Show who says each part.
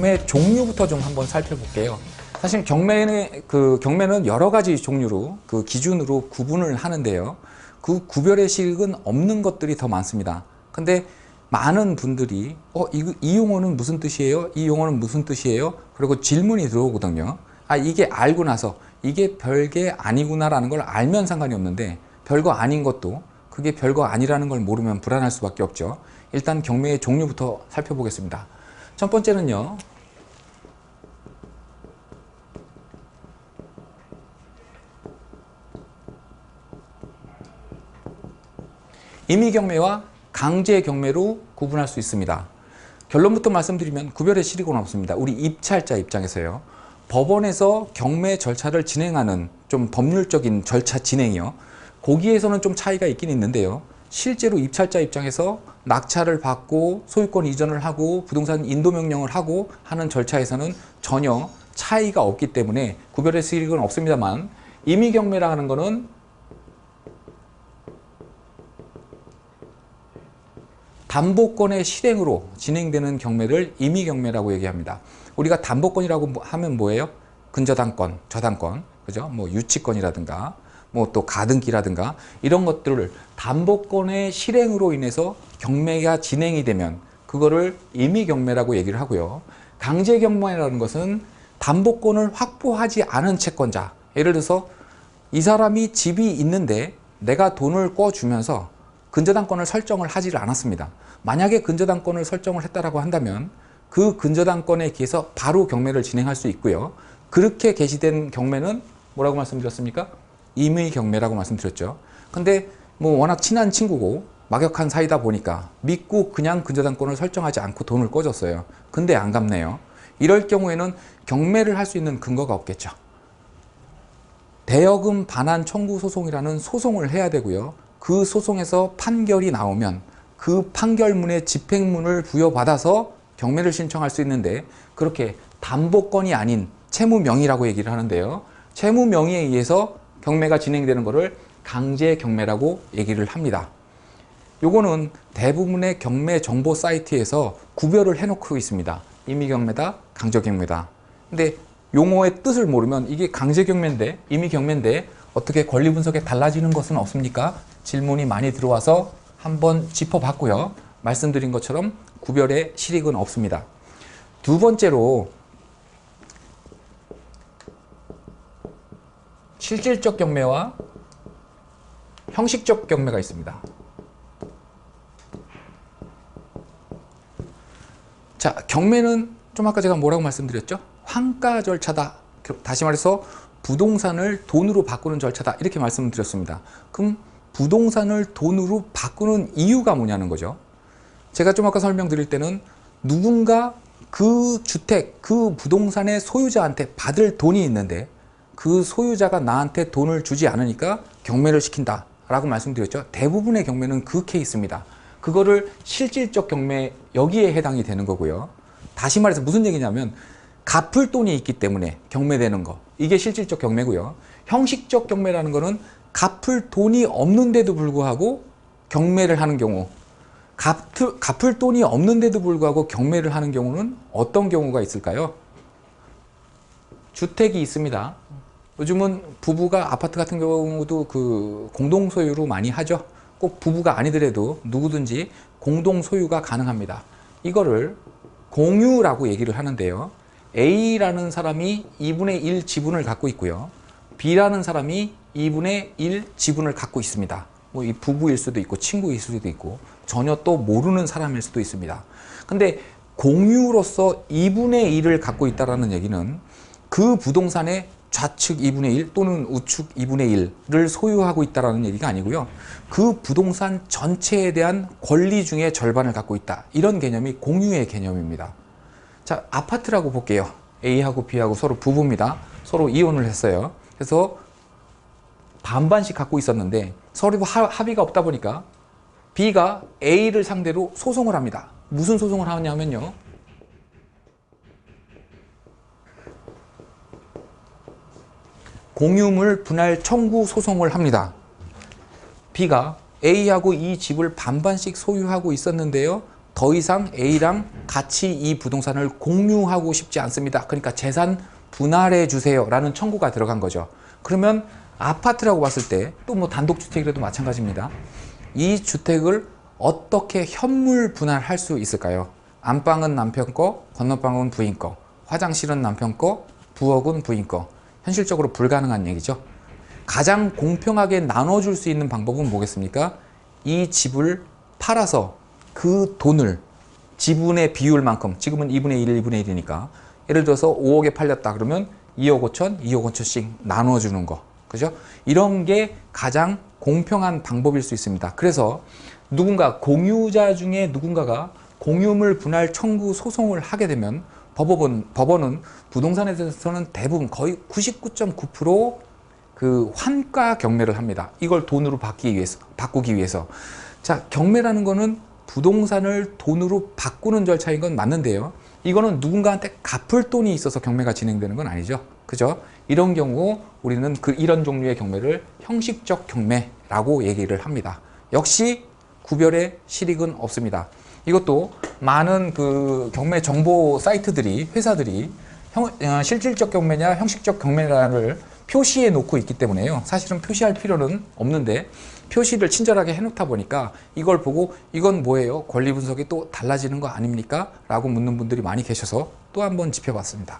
Speaker 1: 경매 종류부터 좀 한번 살펴볼게요. 사실 경매는 여러 가지 종류로 기준으로 구분을 하는데요. 그 구별의 식은 없는 것들이 더 많습니다. 근데 많은 분들이 이 용어는 무슨 뜻이에요? 이 용어는 무슨 뜻이에요? 그리고 질문이 들어오거든요. 이게 알고 나서 이게 별게 아니구나 라는 걸 알면 상관이 없는데, 별거 아닌 것도 그게 별거 아니라는 걸 모르면 불안할 수밖에 없죠. 일단 경매의 종류부터 살펴보겠습니다. 첫 번째는요, 임의경매와 강제경매로 구분할 수 있습니다. 결론부터 말씀드리면 구별의 실익은 없습니다. 우리 입찰자 입장에서요. 법원에서 경매 절차를 진행하는 좀 법률적인 절차 진행이요. 거기에서는 좀 차이가 있긴 있는데요. 실제로 입찰자 입장에서 낙찰을 받고 소유권 이전을 하고 부동산 인도명령을 하고 하는 절차에서는 전혀 차이가 없기 때문에 구별의 실익은 없습니다만, 임의경매라는 거는 담보권의 실행으로 진행되는 경매를 임의경매라고 얘기합니다. 우리가 담보권이라고 하면 뭐예요? 근저당권, 저당권, 그죠? 뭐 유치권이라든가, 뭐 또 가등기라든가 이런 것들을 담보권의 실행으로 인해서 경매가 진행이 되면 그거를 임의경매라고 얘기를 하고요. 강제경매라는 것은 담보권을 확보하지 않은 채권자, 예를 들어서 이 사람이 집이 있는데 내가 돈을 꿔주면서 근저당권을 설정을 하지를 않았습니다. 만약에 근저당권을 설정을 했다라고 한다면 그 근저당권에 기해서 바로 경매를 진행할 수 있고요. 그렇게 개시된 경매는 뭐라고 말씀드렸습니까? 임의경매라고 말씀드렸죠. 근데 뭐 워낙 친한 친구고 막역한 사이다 보니까 믿고 그냥 근저당권을 설정하지 않고 돈을 꿔줬어요. 근데 안 갚네요. 이럴 경우에는 경매를 할 수 있는 근거가 없겠죠. 대여금 반환 청구 소송이라는 소송을 해야 되고요. 그 소송에서 판결이 나오면 그 판결문에 집행문을 부여받아서 경매를 신청할 수 있는데, 그렇게 담보권이 아닌 채무명의라고 얘기를 하는데요. 채무명의에 의해서 경매가 진행되는 것을 강제경매라고 얘기를 합니다. 요거는 대부분의 경매 정보 사이트에서 구별을 해놓고 있습니다. 임의경매다, 강제경매다. 근데 용어의 뜻을 모르면 이게 강제경매인데 임의경매인데 어떻게 권리 분석에 달라지는 것은 없습니까? 질문이 많이 들어와서 한번 짚어봤고요. 말씀드린 것처럼 구별의 실익은 없습니다. 두 번째로 실질적 경매와 형식적 경매가 있습니다. 자, 경매는 좀 아까 제가 뭐라고 말씀드렸죠? 환가 절차다. 다시 말해서 부동산을 돈으로 바꾸는 절차다. 이렇게 말씀드렸습니다. 그럼 부동산을 돈으로 바꾸는 이유가 뭐냐는 거죠. 제가 좀 아까 설명드릴 때는 누군가 그 주택, 그 부동산의 소유자한테 받을 돈이 있는데 그 소유자가 나한테 돈을 주지 않으니까 경매를 시킨다 라고 말씀드렸죠. 대부분의 경매는 그 케이스입니다. 그거를 실질적 경매, 여기에 해당이 되는 거고요. 다시 말해서 무슨 얘기냐면 갚을 돈이 있기 때문에 경매되는 거, 이게 실질적 경매고요. 형식적 경매라는 거는 갚을 돈이 없는데도 불구하고 경매를 하는 경우, 갚을 돈이 없는데도 불구하고 경매를 하는 경우는 어떤 경우가 있을까요? 주택이 있습니다. 요즘은 부부가 아파트 같은 경우도 공동 소유로 많이 하죠. 꼭 부부가 아니더라도 누구든지 공동 소유가 가능합니다. 이거를 공유라고 얘기를 하는데요. A라는 사람이 2분의 1 지분을 갖고 있고요. B라는 사람이 2분의 1 지분을 갖고 있습니다. 뭐 이 부부일 수도 있고 친구일 수도 있고 전혀 또 모르는 사람일 수도 있습니다. 근데 공유로서 2분의 1을 갖고 있다는 얘기는 그 부동산의 좌측 2분의 1 또는 우측 2분의 1을 소유하고 있다는 얘기가 아니고요. 그 부동산 전체에 대한 권리 중에 절반을 갖고 있다. 이런 개념이 공유의 개념입니다. 자, 아파트라고 볼게요. A하고 B하고 서로 부부입니다. 서로 이혼을 했어요. 그래서 반반씩 갖고 있었는데 서로 합의가 없다 보니까 B가 A를 상대로 소송을 합니다. 무슨 소송을 하냐면요. 공유물 분할 청구 소송을 합니다. B가 A하고 이 집을 반반씩 소유하고 있었는데요. 더 이상 A랑 같이 이 부동산을 공유하고 싶지 않습니다. 그러니까 재산 분할해 주세요 라는 청구가 들어간 거죠. 그러면 아파트라고 봤을 때 또 뭐 단독주택이라도 마찬가지입니다. 이 주택을 어떻게 현물 분할할 수 있을까요? 안방은 남편 거, 건너방은 부인 거, 화장실은 남편 거, 부엌은 부인 거. 현실적으로 불가능한 얘기죠. 가장 공평하게 나눠줄 수 있는 방법은 뭐겠습니까? 이 집을 팔아서 그 돈을 지분의 비율만큼, 지금은 2분의 1, 2분의 1이니까 예를 들어서 5억에 팔렸다 그러면 2억 5천, 2억 5천씩 나눠주는 거. 그죠? 이런 게 가장 공평한 방법일 수 있습니다. 그래서 누군가 공유자 중에 누군가가 공유물 분할 청구 소송을 하게 되면 법원은 부동산에 대해서는 대부분 거의 99.9% 그 환가 경매를 합니다. 이걸 돈으로 바꾸기 위해서. 자, 경매라는 거는 부동산을 돈으로 바꾸는 절차인 건 맞는데요. 이거는 누군가한테 갚을 돈이 있어서 경매가 진행되는 건 아니죠. 그죠? 이런 경우 우리는 이런 종류의 경매를 형식적 경매라고 얘기를 합니다. 역시 구별의 실익은 없습니다. 이것도 많은 그 경매 정보 사이트들이, 회사들이 실질적 경매냐 형식적 경매냐를 표시해 놓고 있기 때문에요. 사실은 표시할 필요는 없는데 표시를 친절하게 해놓다 보니까 이걸 보고 이건 뭐예요? 권리 분석이 또 달라지는 거 아닙니까? 라고 묻는 분들이 많이 계셔서 또 한번 짚어봤습니다.